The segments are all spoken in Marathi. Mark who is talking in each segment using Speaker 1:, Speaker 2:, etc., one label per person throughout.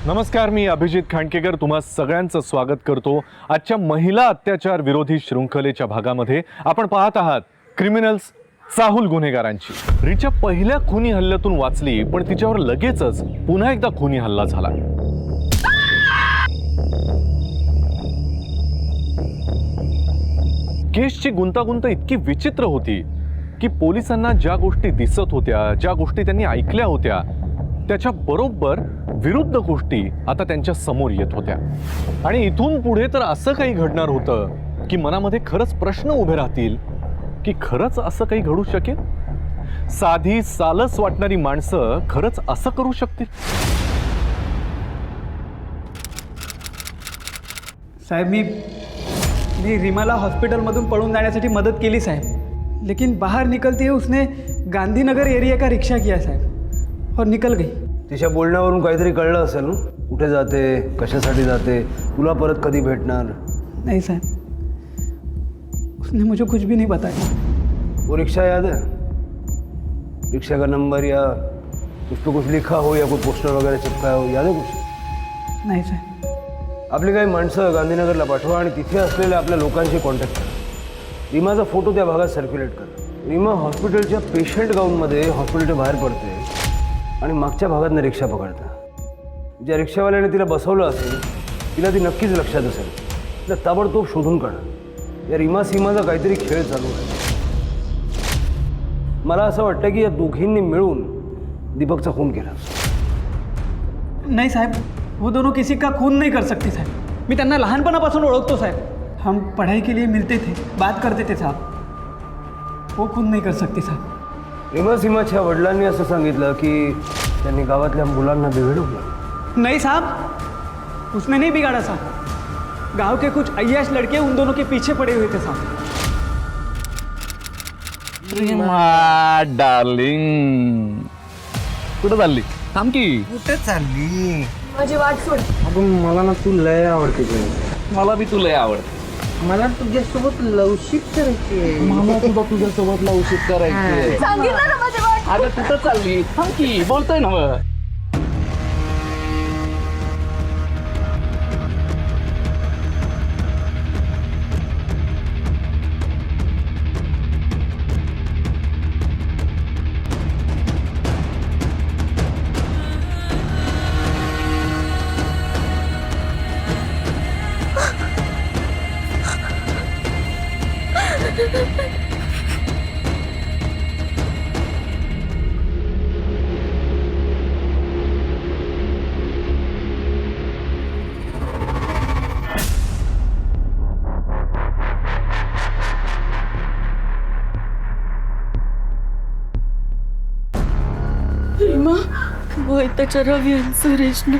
Speaker 1: नमस्कार, मी अभिजित खांडकेकर तुम्हा सगळ्यांचं स्वागत करतो। आजच्या महिला अत्याचार विरोधी शृंखलेच्या भागामध्ये आपण पाहत आहात क्रिमिनल्स, चाहूल गुन्हेगारांची। रिचा पहिल्या खुनी हल्ल्यातून वाचली, पण तिच्यावर लगेचच पुन्हा एकदा खुनी हल्ला झाला। केसची गुंतागुंत इतकी विचित्र होती की पोलिसांना ज्या गोष्टी दिसत होत्या, ज्या गोष्टी त्यांनी ऐकल्या होत्या, त्याच्या बरोबर विरुद्ध गोष्टी आता त्यांच्या समोर येत होत्या। आणि इथून पुढे तर असं काही घडणार होतं की मनामध्ये खरंच प्रश्न उभे राहतील की खरंच असं काही घडू शकेल? साधी सालस वाटणारी माणसं खरंच असं करू शकतील?
Speaker 2: साहेब, मी रीमाला हॉस्पिटलमधून पळून जाण्यासाठी मदत केली साहब, लेकिन बाहर निकलते ही उसने गांधीनगर एरिया का रिक्शा किया साहब और निकल गई।
Speaker 3: तिच्या बोलण्यावरून काहीतरी कळलं असेल ना, कुठे जाते, कशासाठी जाते, तुला परत कधी भेटणार?
Speaker 2: नहीं साहब, उसने मुझे कुछ भी नहीं बताया।
Speaker 3: वो रिक्शा याद है? रिक्शा का नंबर या उस पर कुछ लिखा हो या कोई पोस्टर वगैरह चिपकाया हो, याद है कुछ?
Speaker 2: नहीं साहब।
Speaker 3: आपली काही माणसं गांधीनगरला पाठवा आणि तिथे असलेल्या आपल्या लोकांशी कॉन्टॅक्ट करा। रीमाचा फोटो त्या भागात सर्क्युलेट करा। रीमा हॉस्पिटलच्या पेशंट गाऊनमध्ये हॉस्पिटलच्या बाहेर पडते आणि मागच्या भागातनं रिक्षा पकडता। ज्या रिक्षावाल्याने तिला बसवलं असेल तिला ती नक्कीच लक्षात असेल। तिला ताबडतोब शोधून काढा। या रीमा सीमाचा काहीतरी खेळ चालू आहे। मला असं वाटतं की या दोघींनी मिळून दीपकचा खून केला।
Speaker 2: नहीं साहब, वो दोनों किसी का खून नहीं कर सकते साहब। मी त्यांना लहानपणापासून ओळखतो साहब। हम पढ़ाई के लिए मिलते थे, बात करते थे साहब। वो खून नहीं कर सकते साहब।
Speaker 3: रीमा सीमाच्या वडिलांनी असं सांगितलं की त्यांनी गावातल्या मुलांना बिघडवलं।
Speaker 2: नहीं साहब, उसने नहीं बिगाड़ा साहब। गांव के कुछ अय्याश लड़के उन दोनों के पीछे पड़े हुए थे साहब।
Speaker 1: रीमा डार्लिंग, कुठं चालली? थांब की।
Speaker 4: कुठे चालली?
Speaker 5: माझी वाट सोड।
Speaker 3: अगं मला ना तू लय आवडते गं.
Speaker 1: मला बी तुला आवडते।
Speaker 4: मला तुझ्यासोबत लवशिक करायची.
Speaker 1: मला सुद्धा तुझ्यासोबत लवशिक करायची।
Speaker 5: सांगितलं ना माझी वाट।
Speaker 1: अगं कुठं चालली? थांब की, बोलतोय ना मग।
Speaker 5: रीमा, वय त्याच्या रवी आणि सुरेशने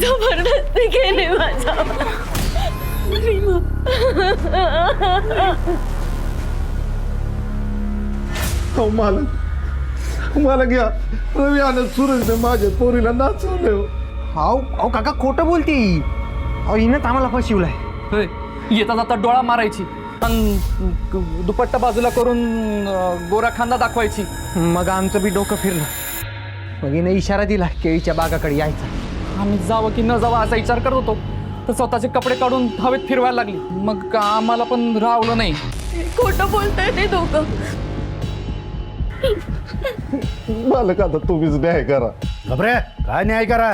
Speaker 5: जबरदस्ती केली माझा। रीमा,
Speaker 6: हो मला घ्या। रवी आणि सुरेशने माझ्या पोरीला नाचवले हो।
Speaker 4: अहो काका खोटं बोलती. अहो हिनं आम्हाला फसवलाय.
Speaker 7: होय, येता जाता डोळा मारायची आणि दुपट्टा बाजूला करून गोरा खांदा दाखवायची।
Speaker 4: मग आमचं बी डोकं फिरलं. मग हिनं इशारा दिला केळीच्या बागाकडे यायचा.
Speaker 7: आम्ही जावं की न जावं असा विचार करत होतो, तर स्वतःचे कपडे काढून हवेत फिरवायला लागली। मग आम्हाला पण राहवलं नाही।
Speaker 5: खोटं बोलताय ते दोघं।
Speaker 6: मालक आता तुम्हीच न्याय करा।
Speaker 8: घबरे काय न्याय करा?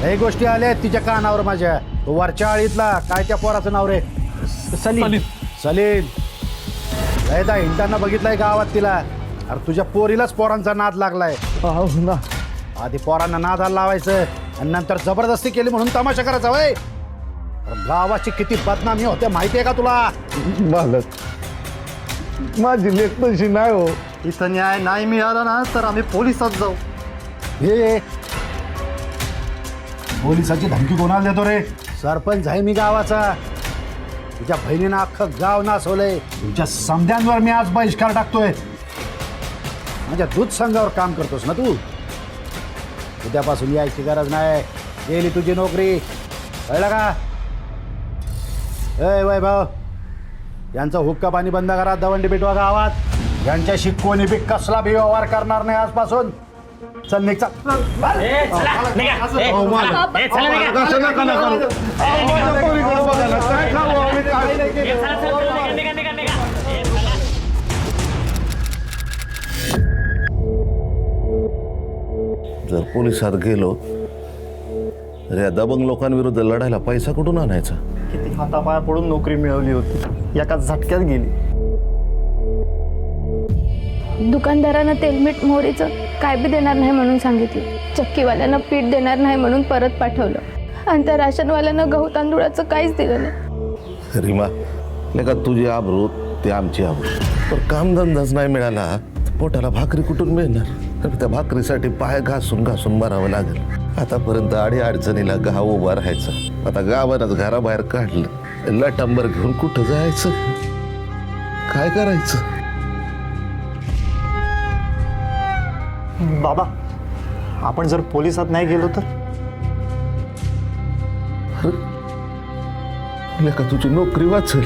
Speaker 8: काही गोष्टी आल्या तिच्या कानावर माझ्या। तो वरच्या आळीतला काय त्या पोराचं नाव रे?
Speaker 7: सलीम।
Speaker 8: सलीम लयदा हिंडताना बघितलंय गावात तिला? अरे तुझ्या पोरीलाच पोरांचा नाद लागलाय।
Speaker 6: हो ना,
Speaker 8: आधी पोरांना नादाला लावायचं आणि नंतर जबरदस्ती केली म्हणून तमाशा करायचा वय? अरे गावाची किती बदनामी होते माहितीये का तुला?
Speaker 6: मालक माझी लेख तशी नाही हो।
Speaker 4: इथं न्याय नाही मिळाला ना तर आम्ही पोलिसात जाऊ.
Speaker 8: हे पोलिसाची धमकी कोणाला देतो रे? सरपंच आहे मी गावाचा। तुझ्या बहिणीनं अख्खं गाव नाचवलंय। तुझ्या समध्यांवर मी आज बहिष्कार टाकतोय। माझ्या दूध संघावर काम करतोस ना तू? उद्यापासून यायची गरज नाही। गेली तुझी नोकरी, कळलं का? ए वैभव, यांचं हुक्का पाणी बंद करा। दवंडी पेटवा गावात। यांच्याशी कोणी बी कसला बी व्यवहार करणार नाही आजपासून। चल निघ चल
Speaker 6: अहो, मालक. मालक, असं नका ना करू. अहो, माझ्या पोरीकडे बघा ना. काय खाऊ आम्ही, काय नाही केलं. जर पोलिसात गेलो तर या दबंग लोकांविरुद्ध लढायला पैसा कुठून आणायचा?
Speaker 9: किती हातापाया पडून नोकरी मिळवली होती, एका झटक्यात गेली.
Speaker 5: दुकानदारानं तेलमीठ मोहरीचं काय बी देणार नाही म्हणून सांगितलं. चक्कीवाल्यानं पीठ देणार नाही म्हणून परत पाठवलं. आणि त्या राशनवाल्यानं गहू तांदूळाचं काहीच दिलं नाही.
Speaker 6: रीमा, लेका तुझी आबरू ते आमची आबरू. पण कामधंदाच नाही मिळाला तर पोटाला भाकरी कुठून मिळणार? तर त्या भाकरीसाठी पाय घासून घासून मारावं लागेल. आतापर्यंत आडी अडचणीला गाव उभा राहायचं, आता गावानंच घराबाहेर काढलं. लटांबर घेऊन कुठं जायचं? काय करायचं?
Speaker 9: बाबा, आपण जर पोलिसात नाही गेलो तर?
Speaker 6: लेका तुझी नोकरी वाचेल,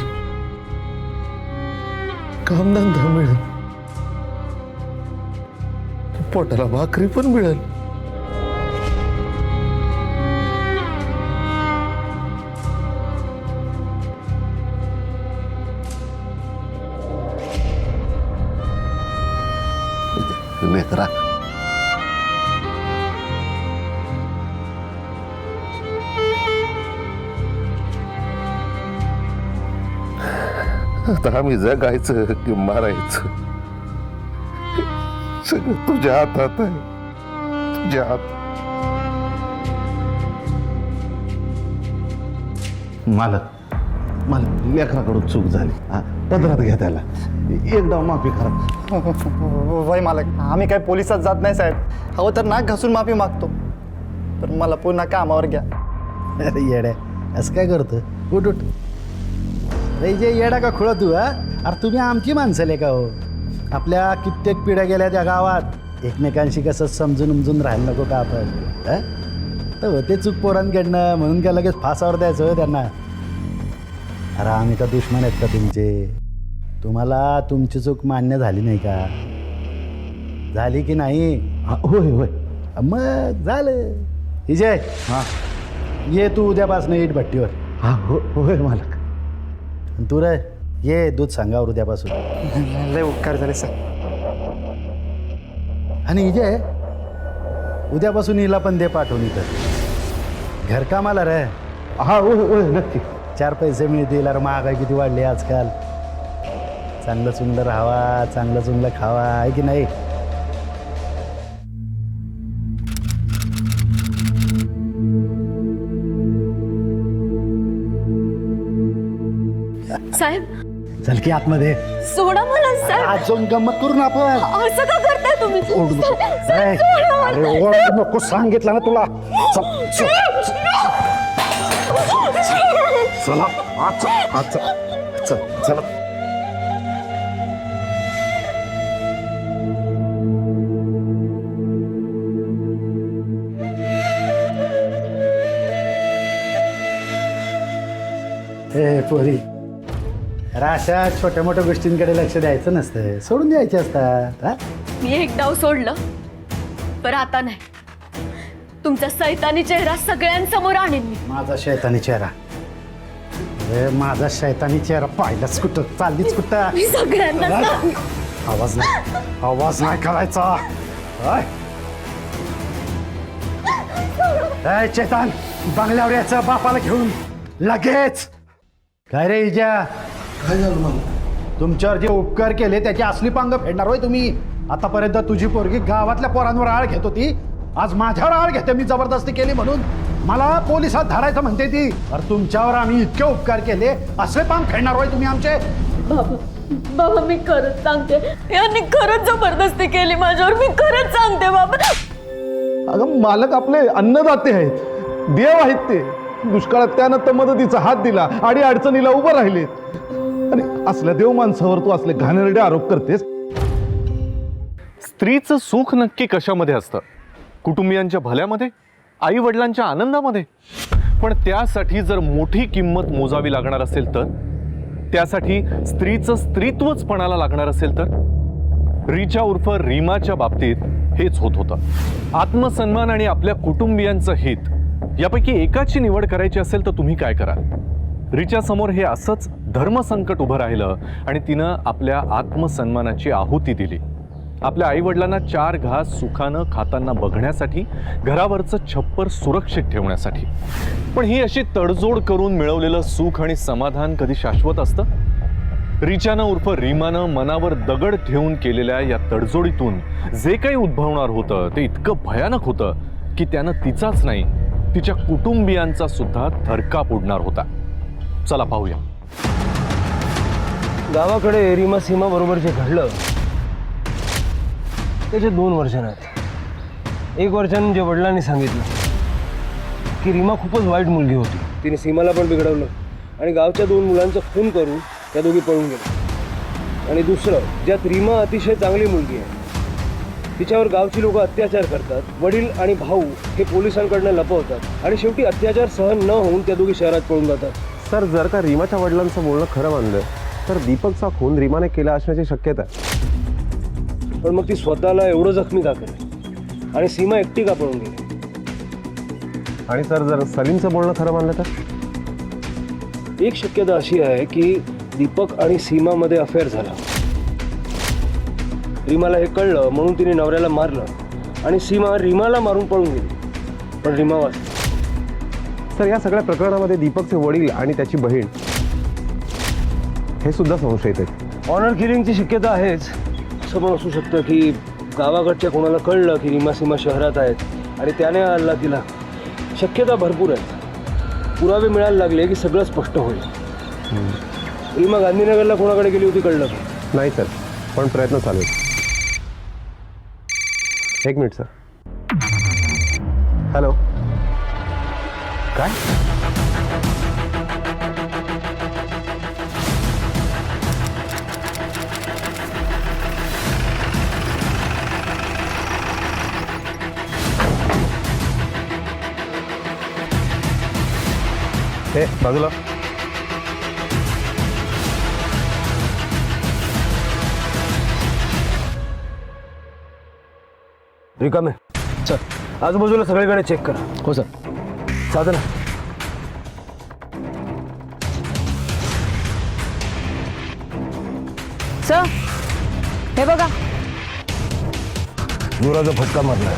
Speaker 6: कामधंदा मिळेल, पोटाला भाकरी पण मिळेल. लेकरा, आता आम्ही जगायचं की मारायचं सगळं तुझ्या हातात आहे, तुझ्या हात. मालक, मालक, लेकराकडून चूक झाली. पदरात घ्या त्याला, एकदा माफी करा.
Speaker 9: वय मालक, आम्ही काय पोलिसात जात नाही साहेब. हवं तर नाक घासून माफी मागतो, पण मला पुन्हा कामावर घ्या.
Speaker 8: अरे येड्या, असं काय करतं? उठ उठ. अरे जे येडा का खुळा तू? अरे तुम्ही आमची माणसं ले का हो? आपल्या कित्येक पिढ्या गेल्या त्या गावात, एकमेकांशी कसं समजून उमजून राहायला नको का आपण? तर होते चूक पोरांकडनं, म्हणून काय लगेच फासावर द्यायचं हो त्यांना? अरे आम्ही का दुश्मन आहेत का तुमचे? तुम्हाला तुमची चूक मान्य झाली नाही का? झाली की नाही? होय होय, मग झालं. विजय, हां ये तू उद्यापासून इट भट्टीवर. हां होय मालक. तू रे ये दूध सांगावर उद्यापासून.
Speaker 9: लय उपकार झाले सर.
Speaker 8: आणि विजय, उद्यापासून हिला पण दे पाठवून इथं घरकामाला रे.
Speaker 6: हा होय होय, नक्की.
Speaker 8: 4 पैसे मिळतील. अरे महागाई किती वाढली आजकाल. चांगलं चुंगलं राहावा, चांगलं चुंगलं खावा, आहे की नाही?
Speaker 5: साहेब,
Speaker 8: चल की आतमध्ये.
Speaker 5: सोडा मला साहेब.
Speaker 8: आज जाऊन गंमत करू ना आपण.
Speaker 5: असं का करताय तुम्ही?
Speaker 8: ओरडू नको.
Speaker 5: साहेब, सोडा मला.
Speaker 8: अरे ओरडू नको, सांगितलं ना तुला. चल, चल. चला आज चल चला. ए पोरी, अशा छोट्या मोठ्या गोष्टींकडे लक्ष द्यायचं नसतं, सोडून द्यायचे असतात. हा?
Speaker 5: मी एक डाव सोडलं, पण आता नाही. तुमचा सैतानी चेहरा सगळ्यांसमोर आणीन मी.
Speaker 8: माझा शैतानी चेहरा? अरे माझा शैतानी चेहरा पाहिलाच कुठं? चाललीच कुठं?
Speaker 5: मी सगळ्यांना सांग.
Speaker 8: आवाज नाही करायचा. ए चेतन, बंगल्यावर याचं बापाला घेऊन लगेच. काय रे इजा,
Speaker 6: काय झालं मला?
Speaker 8: तुमच्यावर जे उपकार केले त्याची असली पांग फेडणार होय तुम्ही? आतापर्यंत तुझी पोरगी गावातल्या पोरांवर आळ घेत होती, आज माझ्यावर आळ घेते मी जबरदस्ती केली म्हणून. मला पोलिसात धाडायचं म्हणते ती. अरे तुमच्यावर आम्ही इतके उपकार केले, असले पांग फेडणार होय तुम्ही आमचे?
Speaker 5: बाबा मी खरंच सांगते, यांनी खरंच जबरदस्ती केली माझ्यावर. मी खरंच सांगते बाबा.
Speaker 6: अगं मालक आपले अन्नदाते आहेत, देव आहेत ते. दुष्काळात त्यानं तर मदतीचा हात दिला, आडी अडचणीला उभं राहिले. आणि असल्या देव माणसावर तू असले घाणेरडे आरोप करतेस?
Speaker 1: स्त्रीचं सुख नक्की कशामध्ये असतं? कुटुंबियांच्या भल्यामध्ये, आई वडिलांच्या आनंदामध्ये. पण त्यासाठी जर मोठी किंमत मोजावी लागणार असेल तर, त्यासाठी स्त्रीचं स्त्रीत्वच पणाला लागणार असेल तर, रीचा उर्फ रीमाच्या बाबतीत हेच होत होतं. आत्मसन्मान आणि आपल्या कुटुंबियांचं हित यापैकी एकाची निवड करायची असेल तर तुम्ही काय कराल? रिचा समोर हे असंच धर्मसंकट उभं राहिलं आणि तिनं आपल्या आत्मसन्मानाची आहुती दिली. आपल्या आईवडिलांना 4 घास सुखानं खाताना बघण्यासाठी, घरावरचं छप्पर सुरक्षित ठेवण्यासाठी. पण ही अशी तडजोड करून मिळवलेलं सुख आणि समाधान कधी शाश्वत असतं? रिचानं उर्फ रीमानं मनावर दगड ठेवून केलेल्या या तडजोडीतून जे काही उद्भवणार होतं ते इतकं भयानक होतं की त्यानं तिचाच नाही, तिच्या कुटुंबियांचा सुद्धा थरकाप उडणार होता. चला पाहूया.
Speaker 3: गावाकडे रीमा सीमा बरोबर जे घडलं त्याचे 2 वर्षन आहेत. एक वर्षानं जे वडिलांनी सांगितलं की रीमा खूपच वाईट मुलगी होती, तिने सीमाला पण बिघडवलं आणि गावच्या 2 मुलांचा खून करून त्या दोघी पळून गेल्या. आणि दुसरं, ज्यात रीमा अतिशय चांगली मुलगी आहे, तिच्यावर गावची लोक अत्याचार करतात, वडील आणि भाऊ हे पोलिसांकडनं लपवतात आणि शेवटी अत्याचार सहन न होऊन त्या दोघी शहरात पळून जातात.
Speaker 10: सर, जर का रीमाच्या वडिलांचं बोलणं खरं मानलं तर दीपकचा खून रीमाने केला असण्याची शक्यता आहे.
Speaker 3: पण मग ती स्वतःला एवढं जखमी का करेल आणि सीमा एकटी का पळून गेली?
Speaker 10: आणि सर, जर सलीमचं बोलणं खरं मानलं तर?
Speaker 3: एक शक्यता अशी आहे की दीपक आणि सीमामध्ये अफेअर झाला. रीमाला हे कळलं म्हणून तिने नवऱ्याला मारलं आणि सीमा रीमाला मारून पळून गेली, पण रीमा वाचली.
Speaker 10: सर, या सगळ्या प्रकरणामध्ये दीपकचे वडील आणि त्याची बहीण हे सुद्धा संशयित आहेत.
Speaker 3: ऑनर किलिंगची शक्यता आहेच. असं पण असू शकतं की गावाकडच्या कोणाला कळलं की रीमा सीमा शहरात आहेत आणि त्याने हल्ला केला. शक्यता भरपूर आहेत. पुरावे मिळायला लागले की सगळं स्पष्ट होईल. रीमा गांधीनगरला कोणाकडे गेली होती कळलं का?
Speaker 10: नाही सर, पण प्रयत्न चालू आहेत. 1 मिनिट सर. हॅलो. काय? हे बाजूला.
Speaker 3: रिकामे सर, आजूबाजूला सगळीकडे चेक करा.
Speaker 4: हो सर.
Speaker 3: साधन
Speaker 11: सर, हे बघा.
Speaker 3: जोराचा फटका मारला.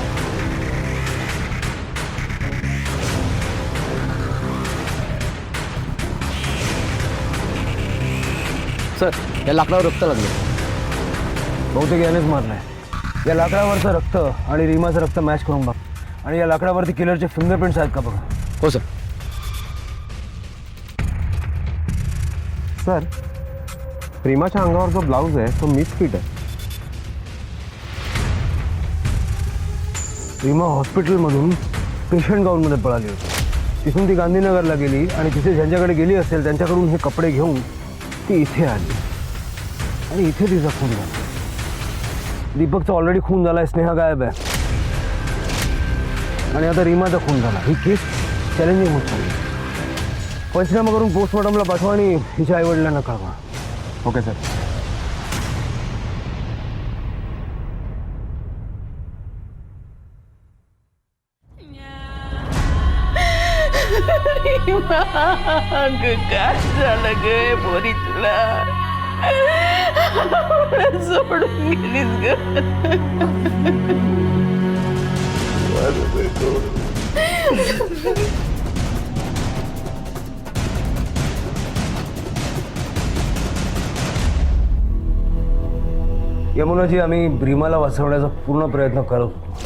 Speaker 4: सर, या लाकडावर रक्त लागलं.
Speaker 3: बहुतेक यानेच मारलाय. या लाकडावरचं रक्त आणि रीमाचं रक्त मॅच करून बघ आणि या लाकडावरती किलरचे फिंगरप्रिंट्स आहेत का बघा.
Speaker 4: हो सर.
Speaker 10: सर, रीमाच्या अंगावर जो ब्लाऊज आहे तो मिसफिट आहे.
Speaker 3: रीमा हॉस्पिटलमधून पेशंट गाऊनमध्ये पळाली होती. तिथून ती गांधीनगरला गेली आणि तिथे ज्यांच्याकडे गेली असेल त्यांच्याकडून हे कपडे घेऊन ती इथे आली आणि इथे तिचा खून झाला. दीपकचा ऑलरेडी खून झाला आहे, स्नेहा गायब आहे आणि आता रीमाचा खून झाला. ही केस चॅलेंजिंग होत चालली. पंचनामा करून पोस्टमॉर्टमला पाठवा आणि हिच्या आईवडिलांना कळवा.
Speaker 10: Okay sir.
Speaker 11: काय झालं ग पोरी तुला? सोडून गेलीस ग.
Speaker 3: यमुनाजी, आम्ही रीमाला वाचवण्याचा पूर्ण प्रयत्न करत होतो.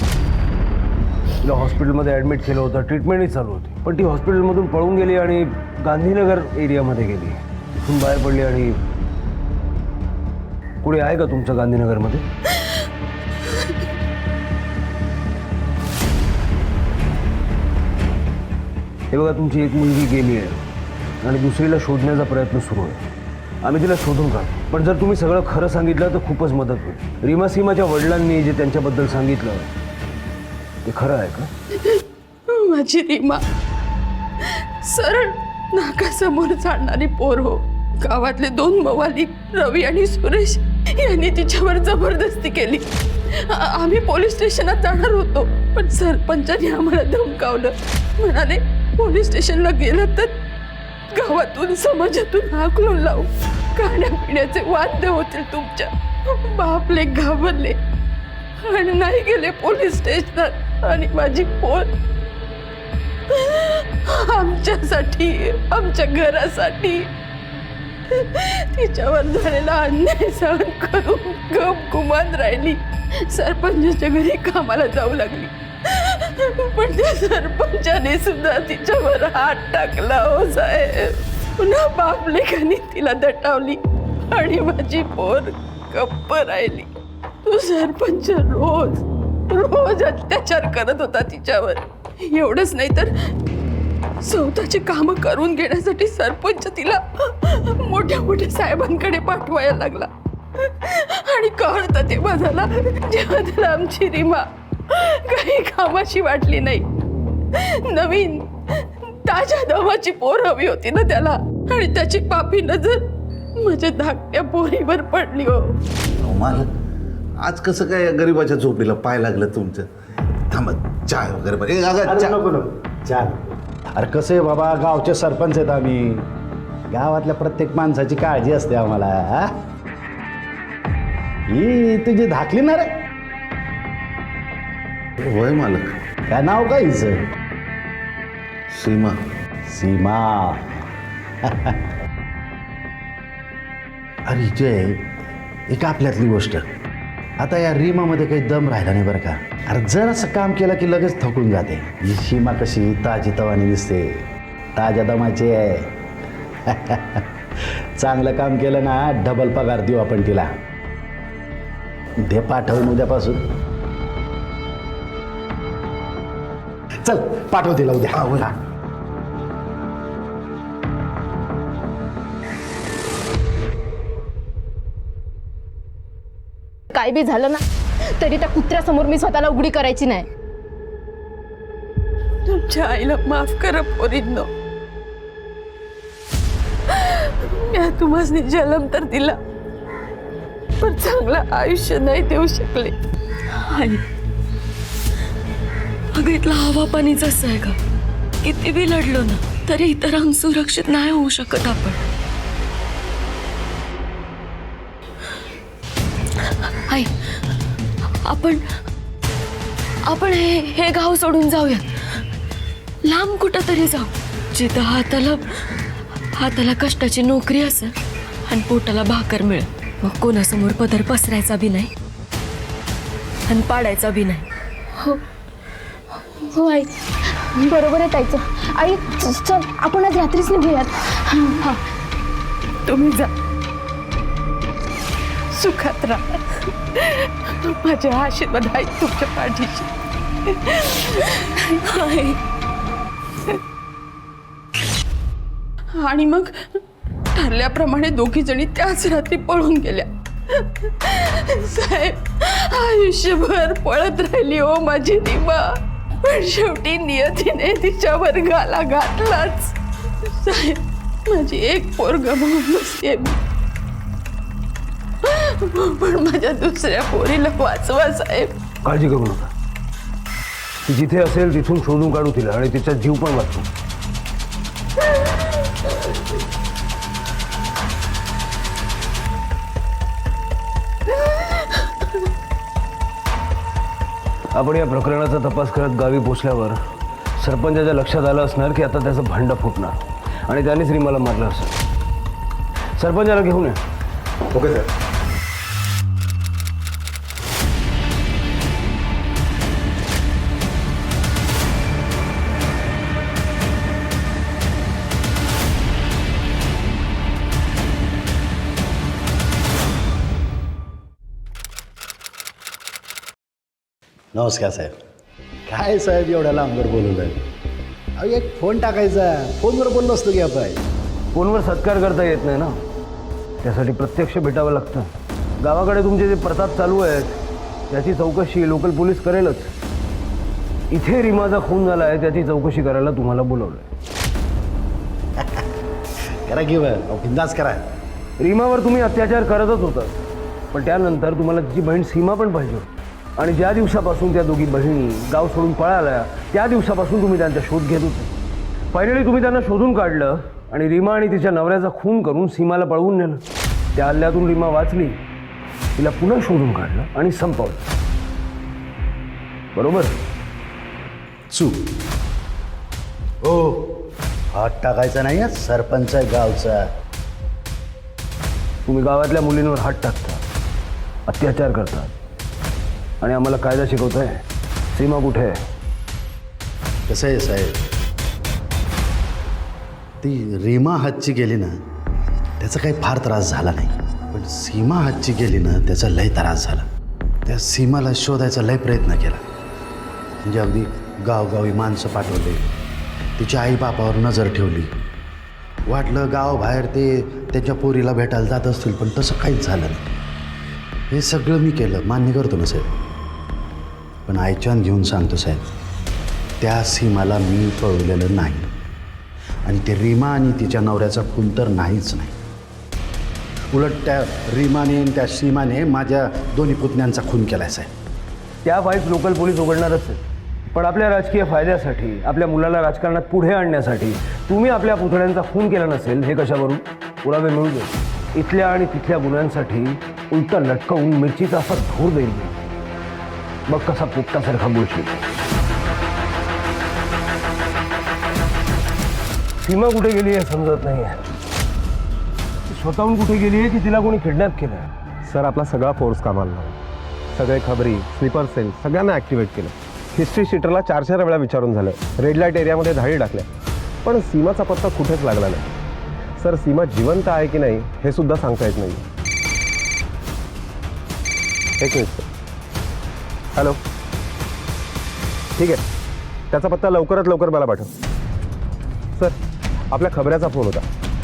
Speaker 3: तिला हॉस्पिटलमध्ये ॲडमिट केलं होतं, ट्रीटमेंटही चालू होती. पण ती हॉस्पिटलमधून पळून गेली आणि गांधीनगर एरियामध्ये गेली. तिथून बाहेर पडली. आणि कुठे आहे का तुमचं गांधीनगरमध्ये? हे बघा, तुमची एक मुलगी गेली आहे आणि दुसरीला शोधण्याचा प्रयत्न सुरू आहे. आम्ही तिला शोधून काढू. पण जर तुम्ही सगळं खरं सांगितलं तर खूपच मदत होईल. रीमा सीमाच्या वडिलांनी जे त्यांच्याबद्दल सांगितलं ते खरं आहे का?
Speaker 11: माझी रीमा सरळ नाकासमोर चालणारी पोर हो. गावातले 2 मवाली रवी आणि सुरेश यांनी तिच्यावर जबरदस्ती केली. आम्ही पोलीस स्टेशनात जाणार होतो, पण सरपंचाने आम्हाला धमकावलं. म्हणाले पोलीस स्टेशनला गेलं तर गावातून समाजातून हाकलून लावू, खाण्यापिण्याचे वाद्य होतील तुमच्या. बापले घाबरले आणि नाही गेले पोलीस स्टेशनात. आणि माझी पोर आमच्यासाठी, आमच्या घरासाठी तिच्यावर झालेला अन्याय सहन करून गपगुमान राहिली. सरपंचाच्या घरी कामाला जाऊ लागली, पण त्या सरपंचाने सुद्धा तिच्यावर हात टाकला. हो साहेब, पुन्हा बापलेखांनी तिला दटावली आणि माझी पोर गप्प राहिली. तो सरपंच रोज रोज अत्याचार करत होता तिच्यावर. एवढंच नाही तर स्वतःची कामं करून घेण्यासाठी सरपंच तिला मोठ्या मोठ्या साहेबांकडे पाठवायला लागला. आणि कळतं तेव्हा झाला जेव्हा त्याला आमची रीमा काही कामाची वाटली नाही. नवीन ताज्या दमाची पोर हवी होती ना त्याला, आणि त्याची पापी नजर माझ्या धाकट्या पोरीवर पडली. हो
Speaker 6: मालक, आज कसं काय गरीबाच्या झोपडीला पाय लागलं तुमचं? थांबा, चाय वगैरे बरं.
Speaker 8: नको नको छान. अरे कसं आहे बाबा, गावचे सरपंच आहेत आम्ही. गावातल्या प्रत्येक माणसाची काळजी असते आम्हाला. हा? ही तुझी धाकली ना रे?
Speaker 6: होय मालक.
Speaker 8: काय नाव काय हिचं?
Speaker 6: सीमा.
Speaker 8: सीमा. अरे जय, एक आपल्यातली गोष्ट. आता या रीमामध्ये काही दम राहिला नाही बरं का. अरे जर असं काम केलं की लगेच थकून जाते. ही सीमा कशी ताजी तवानी दिसते, ताज्या दमाची आहे. चांगलं काम केलं ना, डबल पगार देऊ आपण तिला. दे पाठवून उद्यापासून. चल पाठव तिला उद्या. हा.
Speaker 5: काय बी झालं ना तरी त्या कुत्र्यासमोर मी स्वतःला उघडी करायची नाही.
Speaker 11: तुमच्या आईला माफ करा पोरींनो. मी तुम्हाला जन्म तर दिला, पण चांगलं आयुष्य नाही देऊ शकले. आई, अगं इथला हवा पाणीच असं आहे का? किती बी लढलो ना तरी इतरांना सुरक्षित नाही होऊ शकत आपण. आई, आपण हे गाव सोडून जाऊयात. लांब कुठं तरी जाऊ, जिथं हाताला कष्टाची नोकरी असेल आणि पोटाला भाकर मिळेल. मग कोणासमोर पदर पसरायचा बी नाही आणि पाडायचा बी नाही.
Speaker 5: हो हो आई, बरोबर आहे ताईचं. आई चल, आपण आज रात्रीच निघूयात. हा,
Speaker 11: तुम्ही जा, सुखात राहा. माझे आशीर्वाद आहेत तुमच्या पाठीशी. आणि मग ठरल्याप्रमाणे दोघी जणी त्याच रात्री पळून गेल्या. साहेब, आयुष्यभर पळत राहिली हो माझी रीमा, पण शेवटी नियतीने तिच्यावर घाला घातलाच. साहेब, माझी एक पोर गमावून बसते, पण माझ्या दुसऱ्या पोरीला वाचवा साहेब.
Speaker 3: काळजी करू नका. ती जिथे असेल तिथून शोधून काढू तिला आणि तिचा जीव पण वाचू. आपण या प्रकरणाचा तपास करत गावी पोचल्यावर सरपंचाच्या लक्षात आलं असणार की आता त्याचं भांडं फुटणार आणि त्यानेच रीमाला मारलं असेल. सरपंचाला घेऊन या.
Speaker 10: Okay sir.
Speaker 8: नमस्कार साहेब. काय साहेब एवढ्या लांबवर बोलवलं? अहो एक फोन टाकायचा, फोनवर बोललो असतो की आपण.
Speaker 3: फोनवर सत्कार करता येत नाही ना, त्यासाठी प्रत्यक्ष भेटावं लागतं. गावाकडे तुमचे जे प्रताप चालू आहेत त्याची चौकशी लोकल पोलीस करेलच. इथे रीमाचा खून झाला आहे त्याची चौकशी करायला तुम्हाला बोलवलं आहे.
Speaker 8: करा की बिंदास करा.
Speaker 3: रीमावर तुम्ही अत्याचार करतच होता, पण त्यानंतर तुम्हाला तिची बहीण सीमा पण पाहिजे होती. आणि ज्या दिवसापासून त्या दोघी बहिणी गाव सोडून पळाल्या त्या दिवसापासून तुम्ही त्यांचा शोध घेत होते. फायनली तुम्ही त्यांना शोधून काढलं आणि रीमा आणि तिच्या नवऱ्याचा खून करून सीमाला पळवून नेलं. त्या हल्ल्यातून रीमा वाचली, तिला पुन्हा शोधून काढलं आणि संपवलं. बरोबर?
Speaker 8: चूक. ओ, हात टाकायचा नाही आहे, सरपंच आहे गावचा.
Speaker 3: तुम्ही गावातल्या मुलींवर हात टाकता, अत्याचार करता आणि आम्हाला कायदा शिकवताय. सीमा कुठे आहे?
Speaker 8: कसं आहे साहेब, ती रीमा हातची गेली ना त्याचा काही फार त्रास झाला नाही, पण सीमा हातची गेली ना त्याचा लय त्रास झाला. त्या सीमाला शोधायचा लय प्रयत्न केला. म्हणजे अगदी गावगावी माणसं पाठवले, तिच्या आईबापावर नजर ठेवली. वाटलं गावाबाहेर ते त्यांच्या पोरीला भेटायला जात असतील, पण तसं काहीच झालं नाही. हे सगळं मी केलं, मान्य करतो ना साहेब. पण आयच्यान घेऊन सांगतो साहेब, त्या सीमाला मी पळवलेलं नाही. आणि ते रीमा आणि तिच्या नवऱ्याचा खून तर नाहीच नाही. उलट त्या रीमाने आणि त्या सीमाने माझ्या दोन्ही पुतण्यांचा खून केला साहेब.
Speaker 3: त्या फाईल्स लोकल पोलीस उघडणारच आहेत, पण आपल्या राजकीय फायद्यासाठी, आपल्या मुलाला राजकारणात पुढे आणण्यासाठी तुम्ही आपल्या पुतळ्यांचा खून केला नसेल हे कशावरून? पुरावे मिळू दे. इथल्या आणि तिथल्या गुन्ह्यांसाठी उलटा लटकवून मिरचीचा असा धूर देईल. मग कसा पोपटासारखा बोलशील. सीमा कुठे गेली आहे समजत नाही आहे. स्वतःहून कुठे गेली आहे की तिला कोणी किडनॅप केलं आहे?
Speaker 10: सर, आपला सगळा फोर्स कामाला लावला. सगळे खबरी, स्लीपर सेल सगळ्यांना ॲक्टिवेट केलं. हिस्ट्री शीटरला 4-4 वेळा विचारून झालं. रेड लाईट एरियामध्ये धाडी टाकल्या, पण सीमाचा पत्ता कुठेच लागला नाही. सर, सीमा जिवंत आहे की नाही हे सुद्धा सांगता येत नाही. एक मिनिट सर. हॅलो, ठीक आहे, त्याचा पत्ता लवकरात लवकर मला पाठव. सर, आपल्या खबऱ्याचा फोन होता.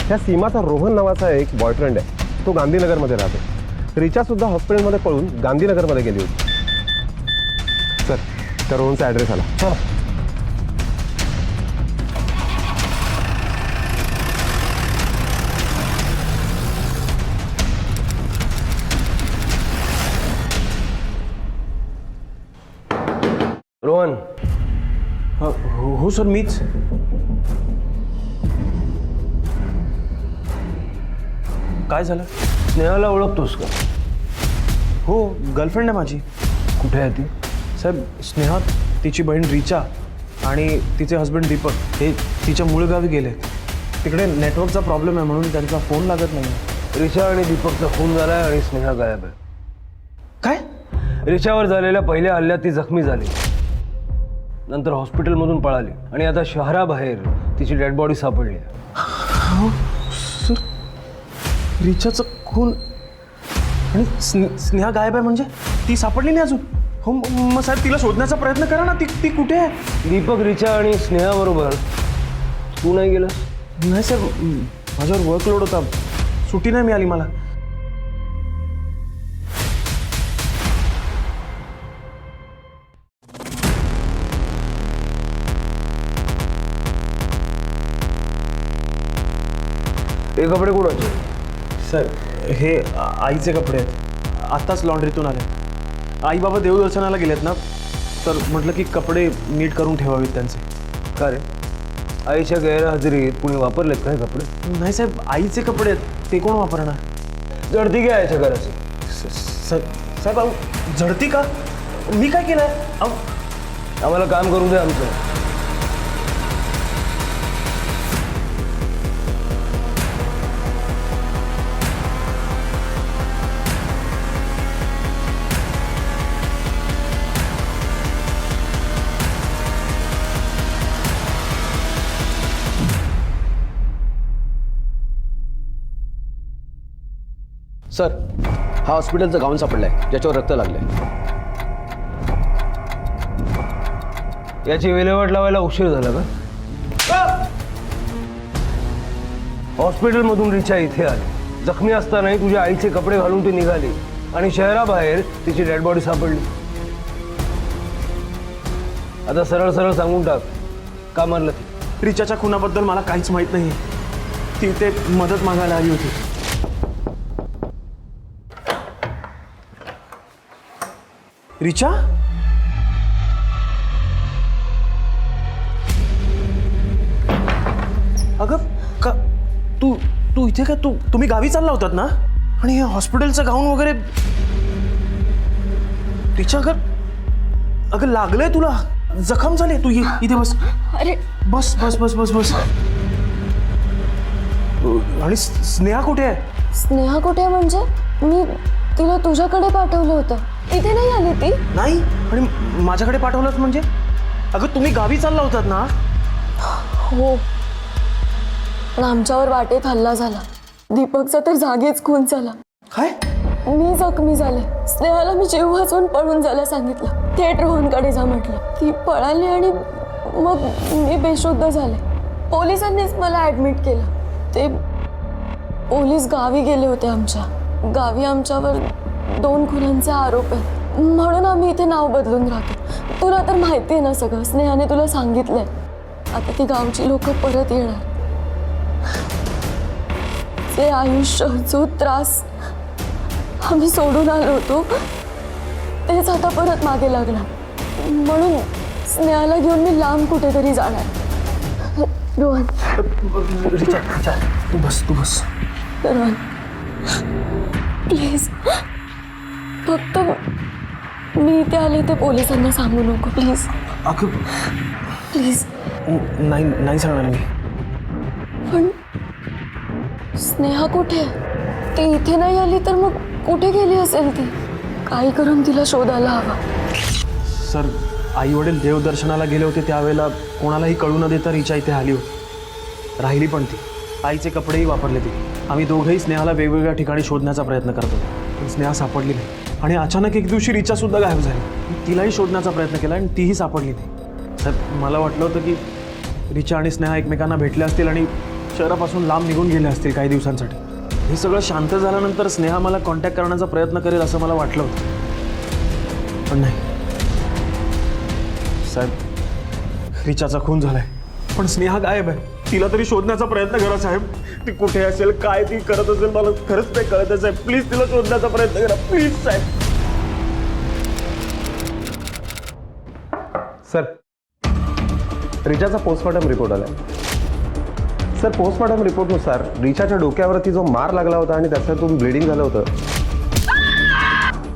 Speaker 10: त्या सीमाचा रोहन नावाचा एक बॉयफ्रेंड आहे, तो गांधीनगरमध्ये राहतो. रिचासुद्धा हॉस्पिटलमध्ये पळून गांधीनगरमध्ये गेली होती. सर, त्या रोहनचा ॲड्रेस आला. चला.
Speaker 3: रोहन.
Speaker 2: हो सर, मीच. काय झालं?
Speaker 3: स्नेहाला ओळखतोस का?
Speaker 2: हो, गर्लफ्रेंड आहे माझी.
Speaker 3: कुठे आहे ती?
Speaker 2: साहेब, स्नेहा, तिची बहीण रिचा आणि तिचे हस्बंड दीपक हे तिच्या मूळ गावी गेले. तिकडे नेटवर्कचा प्रॉब्लेम आहे म्हणून त्यांचा फोन लागत नाही.
Speaker 3: रिचा आणि दीपकचा खून झाला आहे आणि स्नेहा गायब आहे.
Speaker 2: काय?
Speaker 3: रिचावर झालेल्या पहिल्या हल्ल्यात ती जखमी झाली, नंतर हॉस्पिटलमधून पळाली आणि आता शहराबाहेर तिची डेड बॉडी सापडली.
Speaker 2: सर, रिचाचं खून आणि स्नेहा गायब आहे म्हणजे ती सापडली नाही अजून? हो, मग साहेब तिला शोधण्याचा प्रयत्न करा ना. ती कुठे आहे?
Speaker 3: दीपक, रिचा आणि स्नेहाबरोबर तू नाही गेलास?
Speaker 2: नाही साहेब, माझ्यावर वर्कलोड होता, सुट्टी नाही मिळाली मला.
Speaker 3: हे कपडे कोणाचे?
Speaker 2: सर, हे आईचे कपडे आहेत, आत्ताच लॉन्ड्रीतून आले. आई बाबा देवदर्शनाला गेलेत ना, तर म्हटलं की कपडे नीट करून ठेवावेत त्यांचे.
Speaker 3: का रे, आईच्या गैरहजेरीत कुणी वापरलेत काय कपडे?
Speaker 2: नाही साहेब, आईचे कपडे आहेत, ते कोण वापरणार?
Speaker 3: जडती काय आईच्या घराची?
Speaker 2: साहेब, अहो, झडती का? मी काय केलं आहे? अहो,
Speaker 3: आम्हाला काम करू दे आमचं.
Speaker 12: सर, हा हॉस्पिटलचं गाऊन सापडलाय ज्याच्यावर रक्त लागलंय.
Speaker 3: याची विल्हेवाट लावायला उशीर झाला का? हॉस्पिटलमधून रिचा इथे आली, जखमी असतानाही तुझ्या आईचे कपडे घालून ती निघाली आणि शहराबाहेर तिची डेड बॉडी सापडली. आता सरळ सरळ सांगून टाक, का मारलं ती?
Speaker 2: रिचाच्या खुनाबद्दल मला काहीच माहीत नाही. ती ते मदत मागायला आली होती.
Speaker 3: रिचा? अगं का तू तू इथे का तुम्ही गावी चालला होतात ना? आणि हे हॉस्पिटलचं गाऊन वगैरे रिचा, अगं लागलंय तुला, जखम झाली, तू इथे बस.
Speaker 11: अरे
Speaker 3: बस बस बस बस बस. आणि स्नेहा कुठे आहे?
Speaker 11: स्नेहा कुठे आहे म्हणजे? मी तिला तुझ्याकडे पाठवलं होतं. इथे नाही आली ती?
Speaker 3: नाही. आणि माझ्याकडे पाठवलंच म्हणजे? अगं तुम्ही गावी चालला होतात ना?
Speaker 11: हो, पण आमच्यावर वाटेत हल्ला झाला. दीपकचा तर जागीच खून झाला.
Speaker 3: काय?
Speaker 11: मी जखमी झाले. स्नेहाला मी जीव वाचवून पळून जायला सांगितलं. थेट रोहनकडे जा म्हटलं. ती पळाली आणि मग मी बेशुद्ध झाले. पोलिसांनीच मला ॲडमिट केलं. ते पोलीस गावी गेले होते. आमच्या गावी आमच्यावर 2 खुनांचे आरोप आहेत, म्हणून आम्ही इथे नाव बदलून राहतो. तुला तर माहिती आहे ना सगळं, स्नेहाने तुला सांगितलंय. आता ती गावची लोक परत येणार. ते आयुष्य, जो त्रास आम्ही सोडून आलो होतो, तेच आता परत मागे लागणार. म्हणून स्नेहाला घेऊन मी लांब कुठेतरी जाणार. रोहन,
Speaker 3: रिचा, तू बस.
Speaker 11: रोहन, प्लीज, फक्त मी इथे आले ते पोलिसांना सांगू नको, प्लीज.
Speaker 3: अगं
Speaker 11: प्लीज.
Speaker 3: नाही सांगणार मी.
Speaker 11: पण स्नेहा कुठे आहे? ती इथे नाही आली तर मग कुठे गेली असेल ती? काही करून तिला शोधायला हवा.
Speaker 3: सर, आई वडील देवदर्शनाला गेले होते त्यावेळेला कोणालाही कळू न देता रिचा इथे आली होती. राहिली पण ती. आईचे कपडेही वापरले ती. आम्ही दोघंही स्नेहाला वेगवेगळ्या ठिकाणी शोधण्याचा प्रयत्न करत होतो, पण स्नेहा सापडली नाही. आणि अचानक एक दिवशी रिचा सुद्धा गायब झाली. तिलाही शोधण्याचा प्रयत्न केला आणि तीही सापडली नाही. साहेब, मला वाटलं होतं की रिचा आणि स्नेहा एकमेकांना भेटल्या असतील आणि शहरापासून लांब निघून गेले असतील काही दिवसांसाठी. हे सगळं शांत झाल्यानंतर स्नेहा मला कॉन्टॅक्ट करण्याचा प्रयत्न करेल असं मला वाटलं होतं, पण नाही. साहेब, रिचाचा खून झालाय, पण स्नेहा गायब आहे. तिला तरी शोधण्याचा प्रयत्न करा साहेब. ती कुठे असेल, काय ती करत असेल, मला खरंच नाही कळत आहे साहेब. प्लीज तिला शोधण्याचा प्रयत्न करा, प्लीज साहेब.
Speaker 10: सर, रिचाचा पोस्टमॉर्टम रिपोर्ट आला. सर, पोस्टमॉर्टम रिपोर्टनुसार रिचाच्या डोक्यावरती जो मार लागला होता आणि त्याच्यातून ब्लिडिंग झालं होतं,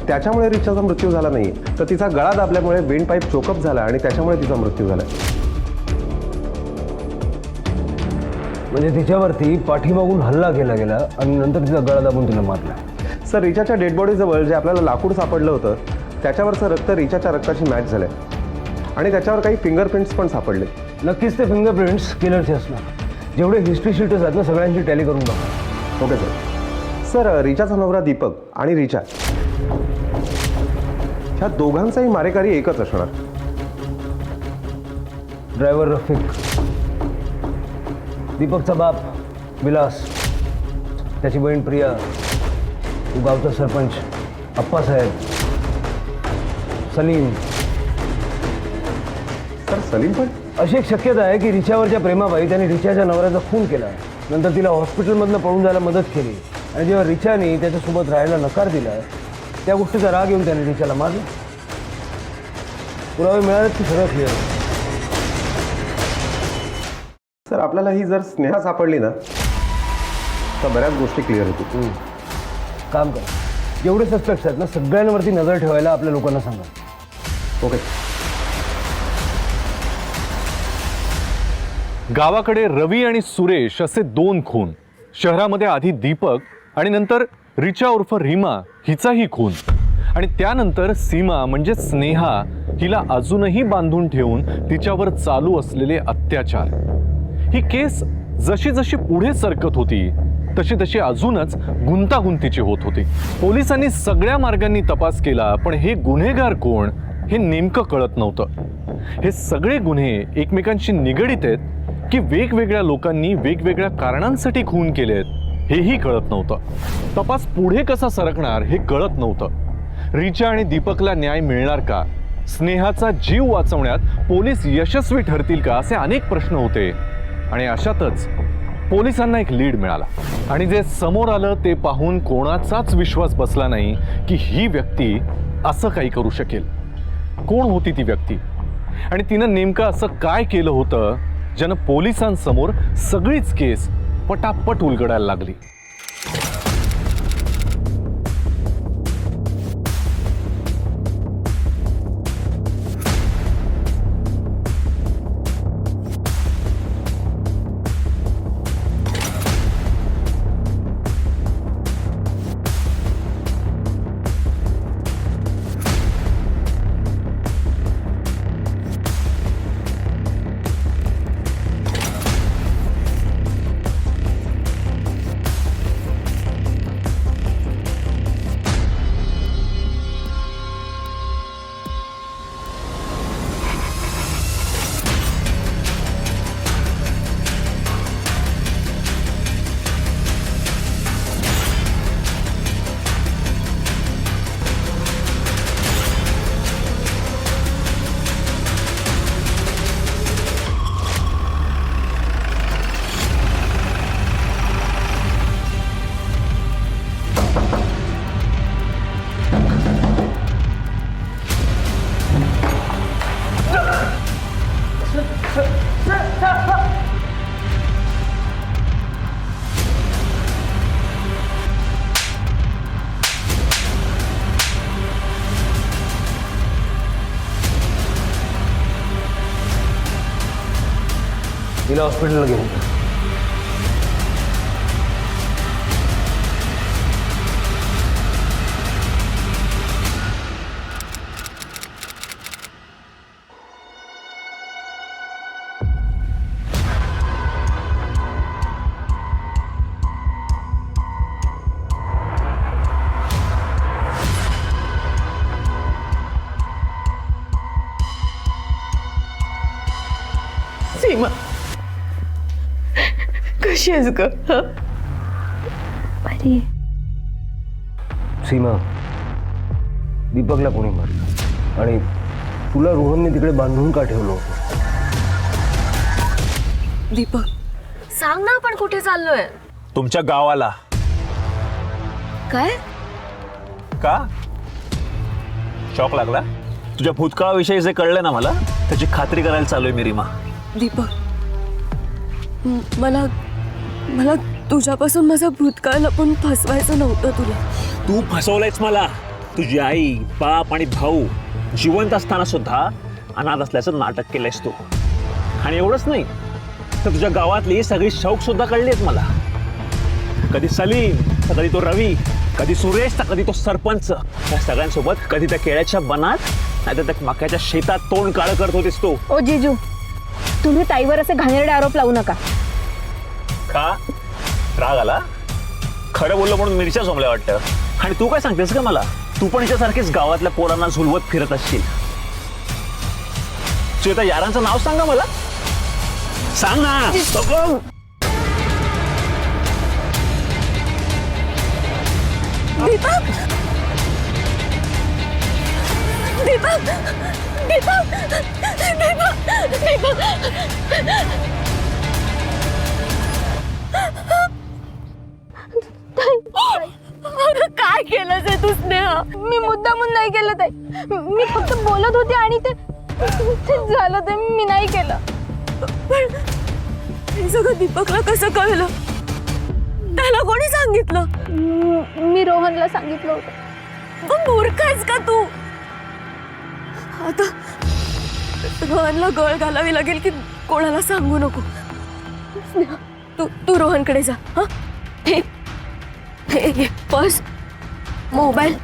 Speaker 10: त्याच्यामुळे रिचाचा मृत्यू झाला नाही, तर तिचा गळा दाबल्यामुळे वेंट पाईप चोकअप झाला आणि त्याच्यामुळे तिचा मृत्यू झाला.
Speaker 3: म्हणजे तिच्यावरती पाठीमागून हल्ला केला गेला आणि नंतर तिचा गळा दाबून तिला मारला.
Speaker 10: सर, रिचाच्या डेड बॉडीजवळ जे आपल्याला लाकूड सापडलं होतं त्याच्यावरचं रक्त रिचाच्या रक्ताशी मॅच झालंय आणि त्याच्यावर काही फिंगरप्रिंट्स पण सापडले.
Speaker 3: नक्कीच ते फिंगरप्रिंट्स किलरचे असणार. जेवढे हिस्ट्री शीटर्स आहेत ना, सगळ्यांची टॅली करून बघा.
Speaker 10: Okay sir. सर, रिचाचा नवरा दीपक आणि रिचा ह्या दोघांचाही मारेकरी एकच असणार.
Speaker 3: ड्रायव्हर रफिक, दीपकचा बाप विलास, त्याची बहीण प्रिया, गावचा सरपंच अप्पासाहेब, सलीम.
Speaker 10: सर, सलीम पण?
Speaker 3: अशी एक शक्यता आहे की रिचावरच्या प्रेमाबाई त्यांनी रिचाच्या नवऱ्याचा खून केला, नंतर तिला हॉस्पिटलमधनं पळून जायला मदत केली आणि जेव्हा रिचाने त्याच्यासोबत राहायला नकार दिला, त्या गोष्टीचा राग येऊन त्याने रिचाला मारलं. पुरावे मिळाले की सगळं क्लिअर.
Speaker 10: सर, आपल्याला ही जर स्नेहा सापडली ना तर बऱ्याच गोष्टी क्लिअर होतील.
Speaker 3: काम करा, जेवढे सस्पेक्ट्स आहेत ना, सगळ्यांवरती नजर ठेवायला आपल्या लोकांना सांगा.
Speaker 10: ओके.
Speaker 1: गावाकडे रवी आणि सुरेश असे 2 खून. शहरामध्ये आधी दीपक आणि नंतर रिचा उर्फ रीमा हिचाही खून. आणि त्यानंतर सीमा म्हणजे स्नेहा हिला अजूनही बांधून ठेवून तिच्यावर चालू असलेले अत्याचार. ही केस जशी जशी पुढे सरकत होती तशी तशी अजूनच गुंतागुंतीची होत होती. पोलिसांनी सगळ्या मार्गांनी तपास केला, पण हे गुन्हेगार कोण हे नेमकं कळत नव्हतं. हे सगळे गुन्हे एकमेकांशी निगडीत आहेत की वेगवेगळ्या लोकांनी वेगवेगळ्या कारणांसाठी खून केलेत हेही कळत नव्हतं. तपास पुढे कसा सरकणार हे कळत नव्हतं. रिचा आणि दीपकला न्याय मिळणार का? स्नेहाचा जीव वाचवण्यात पोलीस यशस्वी ठरतील का? असे अनेक प्रश्न होते. आणि अशातच पोलिसांना एक लीड मिळाला आणि जे समोर आलं ते पाहून कोणाचाच विश्वास बसला नाही की ही व्यक्ती असं काही करू शकेल? कोण होती ती व्यक्ती आणि तिनं नेमकं असं काय केलं होतं ज्यानं पोलिसांसमोर सगळीच केस पटापट उलगडायला लागली?
Speaker 3: तिला हॉस्पिटलला घेऊन जा.
Speaker 11: सीमा कशी आहेस ग?
Speaker 5: बरी
Speaker 3: सीमा, दीपकला कोणी मारलं आणि तुला रोहनने तिकडे बांधून का ठेवलं होतं?
Speaker 11: दीपक सांग ना, आपण कुठे चाललोय?
Speaker 12: तुमच्या गावाला.
Speaker 11: काय?
Speaker 12: का शॉक लागला? तुझ्या भूतकाळाविषयी जे कळलं ना मला, त्याची खात्री करायला चालूय मी रीमा.
Speaker 11: दीपक मला मला तुझ्यापासून माझा भूतकाळ लपून फसवायचं नव्हतं तुला.
Speaker 12: तू फसवलंयस मला. तुझी आई, बाप आणि भाऊ जिवंत असताना सुद्धा अनाथ असल्याचं नाटक केलंयस तू. आणि एवढंच नाही तर तुझ्या गावातली सगळी शौक सुद्धा कळलीत मला. कधी सलीम तर कधी तो रवी, कधी सुरेश तर कधी तो सरपंच. या सगळ्यांसोबत कधी त्या केळ्याच्या बनात नाहीतर त्या मक्याच्या शेतात तोंड काळं करत होतीस तू.
Speaker 5: ओ जिजू, तुम्ही ताईवर असे घाणेरडे आरोप लावू नका.
Speaker 12: का राग आला? खरं बोललो म्हणून मिरच्या जमल्या वाटतं. आणि तू काय सांगतेस का मला? तू पण हिच्यासारखीच गावातल्या पोरांना झुलवत फिरत असशील. तुझ्या यारांचं नाव सांगा मला. सांग ना.
Speaker 11: दीपक दीपक दीपक दीपक दीपक अगं काय केलं ते तू स्नेहा?
Speaker 5: मी मुद्दामून नाही केलं ताई. मी फक्त बोलत होते आणि ते झालं. ते मी नाही केलं.
Speaker 11: पण हे सगळं दीपकला कसं कळलं? त्याला कोणी सांगितलं?
Speaker 5: मी रोहनला सांगितलं होतं.
Speaker 11: तू मूर्ख आहेस का तू? आता रोहनला गळ घालावी लागेल की कोणाला सांगू नको. तू रोहनकडे जा. हा हे पर्स, मोबाईल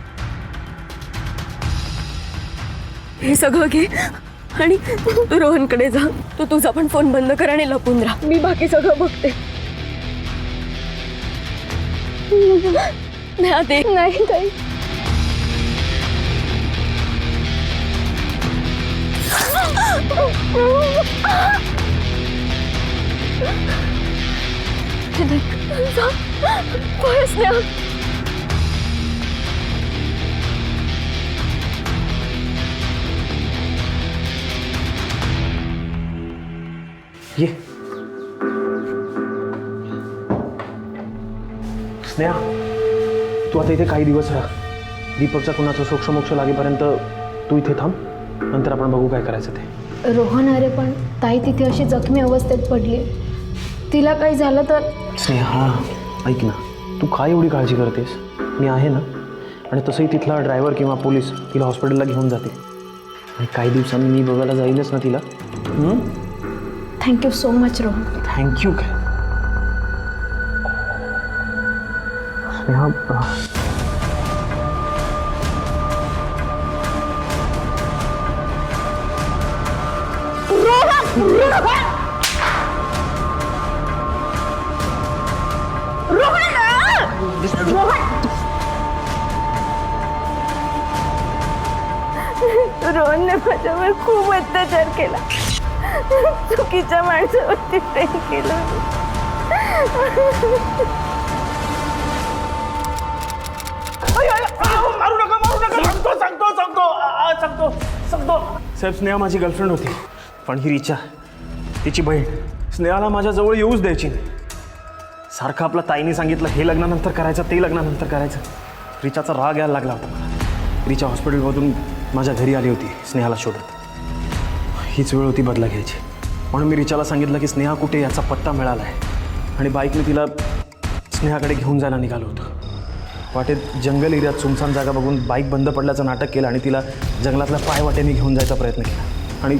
Speaker 11: हे सगळं घे आणि तू रोहनकडे जा. तू तुझा पण फोन बंद कर आणि लपून राहा. मी बाकी सगळं बघते.
Speaker 5: नाही ताई.
Speaker 12: ये स्नेहा, तू आता इथे काही दिवस राहा.
Speaker 3: दीपकचा कुणाचा सोक्षमोक्ष लागेपर्यंत तू इथे थांब, नंतर आपण बघू काय करायचं ते.
Speaker 5: रोहन अरे पण ताई तिथे अशी जखमी अवस्थेत पडली, तिला काही झालं तर.
Speaker 3: स्नेहा ऐक ना, तू काय एवढी काळजी करतेस? मी आहे ना. आणि तसंही तिथला ड्रायव्हर किंवा पोलीस तिला हॉस्पिटलला घेऊन जाते आणि काही दिवसांनी मी बघायला जाईलच ना तिला.
Speaker 5: Thank you so much Rohan.
Speaker 3: Thank you काय स्नेहा.
Speaker 5: रोहनने माझ्यावर खूप अत्याचार केला, चुकीच्या माणसावरती प्रेम केलं.
Speaker 3: साहेब, स्नेहा माझी गर्लफ्रेंड होती, पण ही रिचा तिची बहीण स्नेहाला माझ्याजवळ येऊच द्यायची नाही. सारखं आपल्या ताईने सांगितलं हे लग्नानंतर करायचं, ते लग्नानंतर करायचं. रिचाचा राग यायला लागला होता मला. रिचा हॉस्पिटलमधून माझ्या घरी आली होती स्नेहाला शोधत. हीच वेळ होती बदला घ्यायची, म्हणून मी रिचाला सांगितलं की स्नेहा कुठे याचा पत्ता मिळाला आहे, आणि बाईकने तिला स्नेहाकडे घेऊन जायला निघालो होतो. वाटेत जंगल एरियात सुमसान जागा बघून बाईक बंद पडल्याचं नाटक केलं आणि तिला जंगलातल्या पायवाटेने घेऊन जायचा प्रयत्न केला, आणि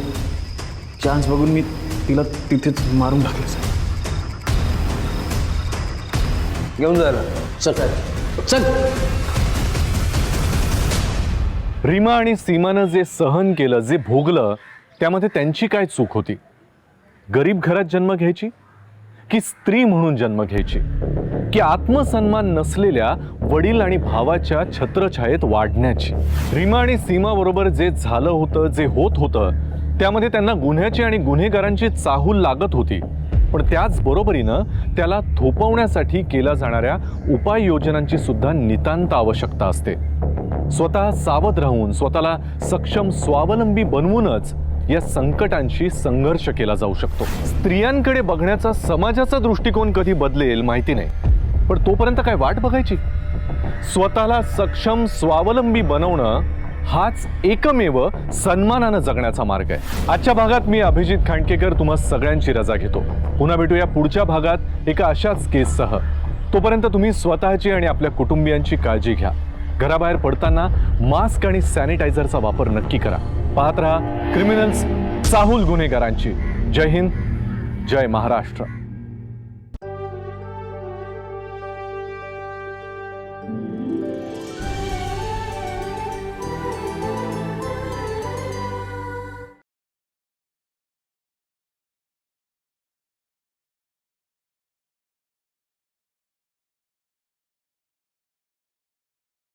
Speaker 3: चान्स बघून मी तिला तिथेच मारून टाकलं. सर
Speaker 10: घेऊन जायला
Speaker 3: चल.
Speaker 1: रीमा आणि सीमानं जे सहन केलं, जे भोगलं, त्यामध्ये त्यांची काय चूक होती? गरीब घरात जन्म घ्यायची, की स्त्री म्हणून जन्म घ्यायची, की आत्मसन्मान नसलेल्या वडील आणि भावाच्या छत्रछायेत वाढण्याची? रीमा आणि सीमा बरोबर जे झालं होतं, जे होत होतं, त्यामध्ये त्यांना गुन्ह्याची आणि गुन्हेगारांची चाहूल लागत होती, पण त्याच बरोबरीनं त्याला थोपवण्यासाठी केल्या जाणाऱ्या उपाययोजनांची सुद्धा नितांत आवश्यकता असते. स्वतः सावध राहून, स्वतःला सक्षम स्वावलंबी बनवूनच या संकटांशी संघर्ष केला जाऊ शकतो. स्त्रियांकडे बघण्याचा समाजाचा दृष्टिकोन कधी बदलेल माहिती नाही, पण तोपर्यंत काय वाट बघायची? स्वतःला सक्षम स्वावलंबी बनवणं हाच एकमेव सन्मानानं जगण्याचा मार्ग आहे. आजच्या भागात मी अभिजित खांडकेकर तुम्हा सगळ्यांची रजा घेतो. पुन्हा भेटूया पुढच्या भागात एका अशाच केससह. तोपर्यंत तुम्ही स्वतःची आणि आपल्या कुटुंबियांची काळजी घ्या. घराबाहेर पडताना मास्क आणि सॅनिटायझरचा वापर नक्की करा. पाहत रहा क्रिमिनल्स, चाहूल गुन्हेगारांची. जय हिंद, जय महाराष्ट्र.